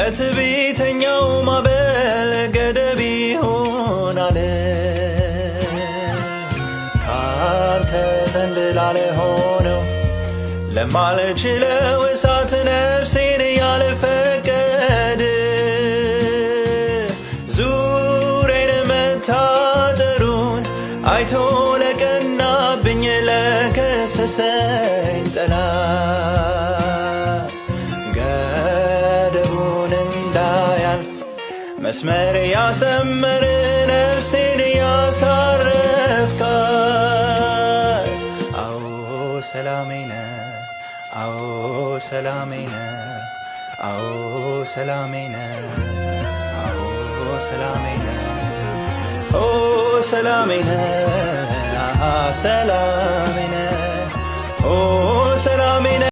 ለትዕቢተኛው ማዕበል ገደብ ይሆናል። ካንተ ዘንድ ላለሆነው ለማልችለው እሳት ነፍሴን ያልፈቀድ ዙሬን መታጠሩን አይቶ ለቀናብኝ ለከሰሰኝ ጠላት ገደቡን እንዳያልፍ መስመር ያሰመር ነፍሴን ያሳረፍካት። አዎ ሰላሜ ነህ፣ አዎ ሰላሜ ነህ፣ አዎ ሰላሜ ነህ፣ አዎ ሰላሜ ነህ፣ ኦ ሰላሜ ነህ፣ ሰላሜ ነህ፣ ኦ ሰላሜ ነህ።